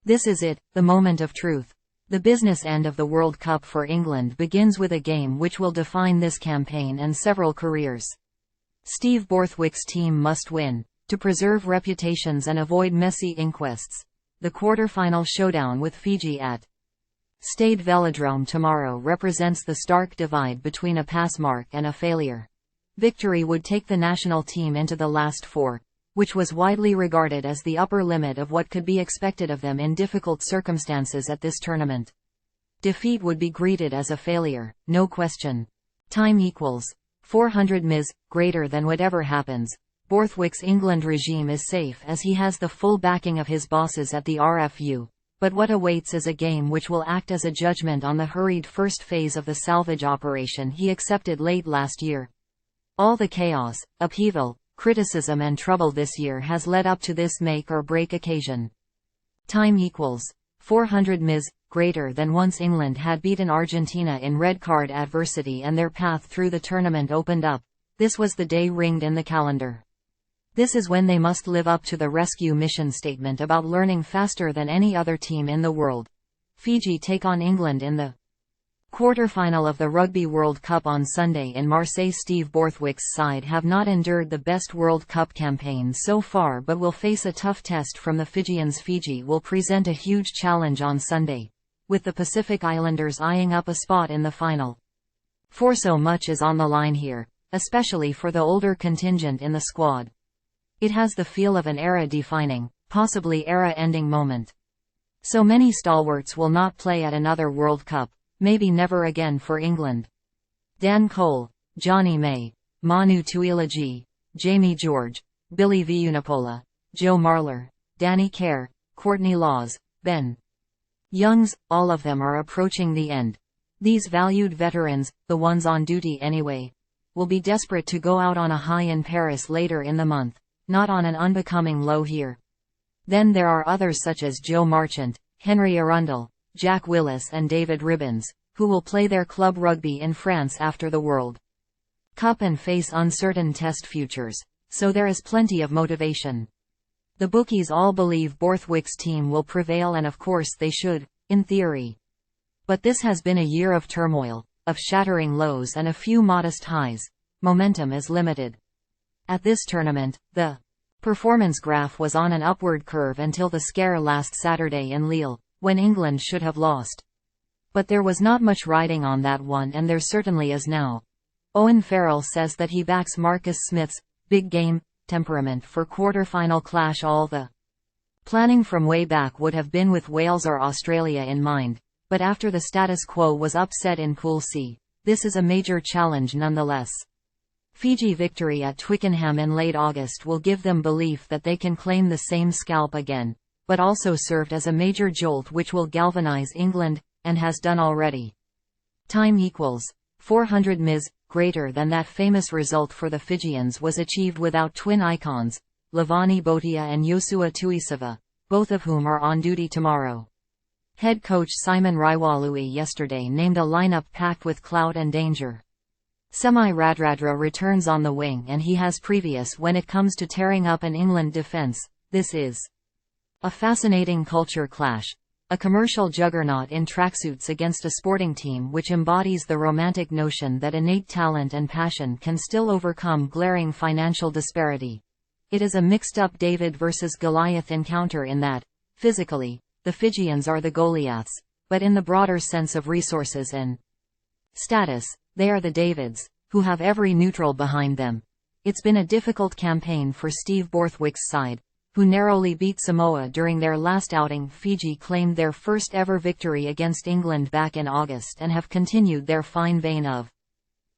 This is it, the moment of truth. The business end of the World Cup for England begins with a game which will define this campaign and several careers. Steve Borthwick's team must win, to preserve reputations and avoid messy inquests. The quarter-final showdown with Fiji at Stade Velodrome tomorrow represents the stark divide between a pass mark and a failure. Victory would take the national team into the last four, which was widely regarded as the upper limit of what could be expected of them in difficult circumstances at this tournament. Defeat would be greeted as a failure, no question. Time equals 400 ms, greater than whatever happens. Borthwick's England regime is safe as he has the full backing of his bosses at the RFU. But what awaits is a game which will act as a judgment on the hurried first phase of the salvage operation he accepted late last year. All the chaos, upheaval, criticism and trouble this year has led up to this make-or-break occasion. Time equals 400 ms, greater than once England had beaten Argentina in red card adversity and their path through the tournament opened up. This was the day ringed in the calendar. This is when they must live up to the rescue mission statement about learning faster than any other team in the world. Fiji take on England in the quarter-final of the Rugby World Cup on Sunday in Marseille. Steve Borthwick's side have not endured the best World Cup campaign so far but will face a tough test from the Fijians. Fiji will present a huge challenge on Sunday, with the Pacific Islanders eyeing up a spot in the final. For so much is on the line here, especially for the older contingent in the squad. It has the feel of an era-defining, possibly era-ending moment. So many stalwarts will not play at another World Cup, maybe never again for England. Dan Cole, Johnny May, Manu Tuilagi, Jamie George, Billy Vunipola, Joe Marler, Danny Kerr, Courtney Laws, Ben Youngs, all of them are approaching the end. These valued veterans, the ones on duty anyway, will be desperate to go out on a high in Paris later in the month, not on an unbecoming low here. Then there are others such as Joe Marchant, Henry Arundel, Jack Willis and David Ribbons, who will play their club rugby in France after the World Cup and face uncertain test futures, so there is plenty of motivation. The bookies all believe Borthwick's team will prevail and of course they should, in theory. But this has been a year of turmoil, of shattering lows and a few modest highs. Momentum is limited. At this tournament, the performance graph was on an upward curve until the scare last Saturday in Lille, when England should have lost. But there was not much riding on that one and there certainly is now. Owen Farrell says that he backs Marcus Smith's big game temperament for quarter-final clash. All the planning from way back would have been with Wales or Australia in mind, but after the status quo was upset in Pool C, this is a major challenge nonetheless. Fiji victory at Twickenham in late August will give them belief that they can claim the same scalp again, but also served as a major jolt which will galvanize England, and has done already. Time equals 400 ms, greater than that famous result for the Fijians was achieved without twin icons, Lavani Botia and Yosua Tuisava, both of whom are on duty tomorrow. Head coach Simon Raiwalui yesterday named a lineup packed with clout and danger. Semi Radradra returns on the wing and he has previous when it comes to tearing up an England defence. This is a fascinating culture clash. A commercial juggernaut in tracksuits against a sporting team which embodies the romantic notion that innate talent and passion can still overcome glaring financial disparity. It is a mixed-up David versus Goliath encounter in that, physically, the Fijians are the Goliaths, but in the broader sense of resources and status, they are the Davids, who have every neutral behind them. It's been a difficult campaign for Steve Borthwick's side, who narrowly beat Samoa during their last outing. Fiji claimed their first ever victory against England back in August and have continued their fine vein of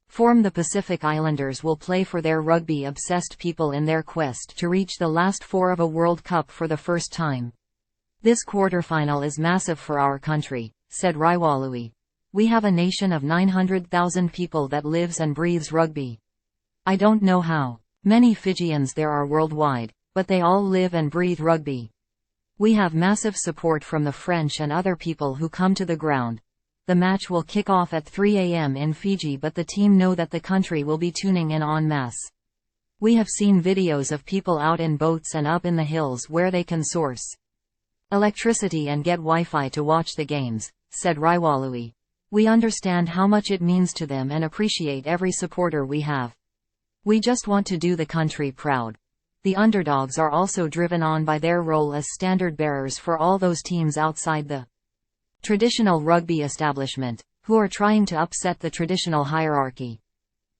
form. The Pacific Islanders will play for their rugby-obsessed people in their quest to reach the last four of a World Cup for the first time. This quarterfinal is massive for our country, said Raiwalui. We have a nation of 900,000 people that lives and breathes rugby. I don't know how many Fijians there are worldwide, but they all live and breathe rugby. We have massive support from the French and other people who come to the ground. The match will kick off at 3 a.m. in Fiji, but the team know that the country will be tuning in en masse. We have seen videos of people out in boats and up in the hills where they can source Electricity and get Wi-Fi to watch the games, said Raiwalui. We understand how much it means to them and appreciate every supporter we have. We just want to do the country proud. The underdogs are also driven on by their role as standard bearers for all those teams outside the traditional rugby establishment, who are trying to upset the traditional hierarchy.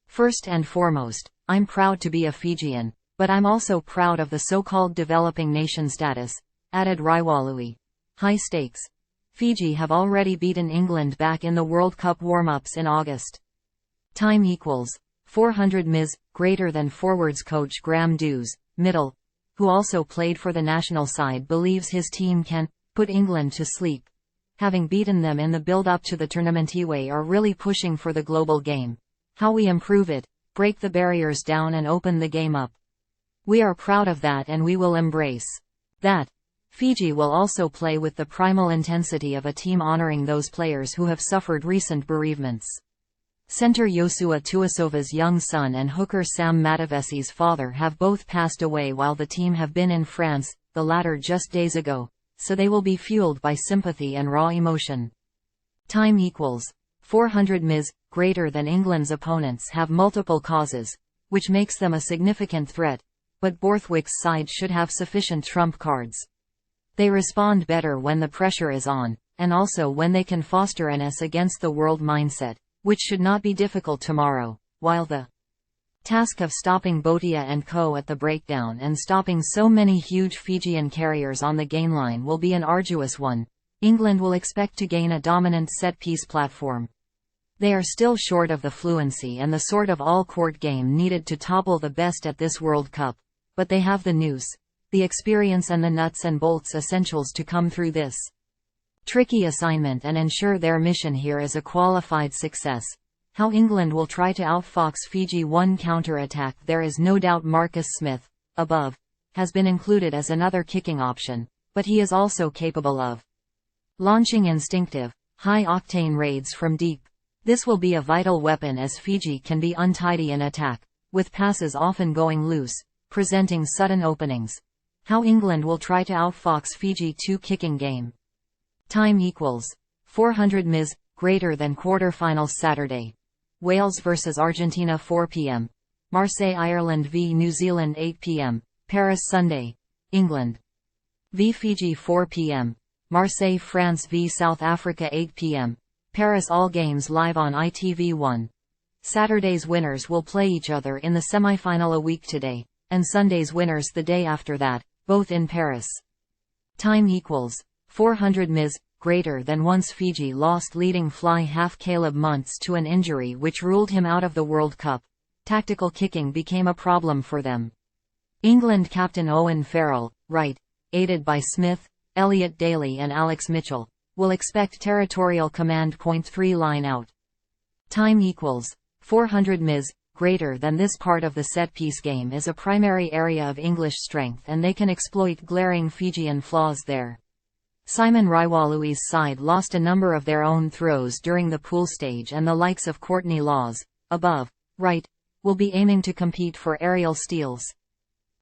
First and foremost, I'm proud to be a Fijian, but I'm also proud of the so-called developing nation status, added Raiwalui. High stakes. Fiji have already beaten England back in the World Cup warm-ups in August. Time equals 400 ms, greater than forwards coach Graham Dews, middle, who also played for the national side, believes his team can put England to sleep. Having beaten them in the build-up to the tournament, we are really pushing for the global game. How we improve it, break the barriers down and open the game up. We are proud of that and we will embrace that. Fiji will also play with the primal intensity of a team honoring those players who have suffered recent bereavements. Centre Yosua Tuisova's young son and hooker Sam Matavesi's father have both passed away while the team have been in France, the latter just days ago, so they will be fueled by sympathy and raw emotion. Time equals 400 ms, greater than England's opponents have multiple causes, which makes them a significant threat, but Borthwick's side should have sufficient trump cards. They respond better when the pressure is on, and also when they can foster an us against the world mindset, which should not be difficult tomorrow, while the task of stopping Botia and co at the breakdown and stopping so many huge Fijian carriers on the gain line will be an arduous one. England will expect to gain a dominant set-piece platform. They are still short of the fluency and the sort of all-court game needed to topple the best at this World Cup, but they have the nous, the experience and the nuts and bolts essentials to come through this tricky assignment and ensure their mission here is a qualified success. How England will try to outfox Fiji one counter-attack. There is no doubt Marcus Smith, above, has been included as another kicking option, but he is also capable of launching instinctive, high-octane raids from deep. This will be a vital weapon as Fiji can be untidy in attack, with passes often going loose, presenting sudden openings. How England will try to outfox Fiji 2 kicking game. Time equals 400 ms, greater than quarterfinals Saturday. Wales vs Argentina 4 p.m. Marseille Ireland v New Zealand 8 p.m. Paris Sunday. England v Fiji 4 p.m. Marseille France v South Africa 8 p.m. Paris. All games live on ITV1. Saturday's winners will play each other in the semi-final a week today, and Sunday's winners the day after that, both in Paris. Time equals 400 ms, greater than once Fiji lost leading fly half Caleb Muntz to an injury which ruled him out of the World Cup. Tactical kicking became a problem for them. England captain Owen Farrell, right, aided by Smith, Elliot Daly and Alex Mitchell, will expect territorial command. 3 line out. Time equals 400 ms, greater than this part of the set-piece game is a primary area of English strength and they can exploit glaring Fijian flaws there. Simon Raiwalui's side lost a number of their own throws during the pool stage and the likes of Courtney Laws, above, right, will be aiming to compete for aerial steals.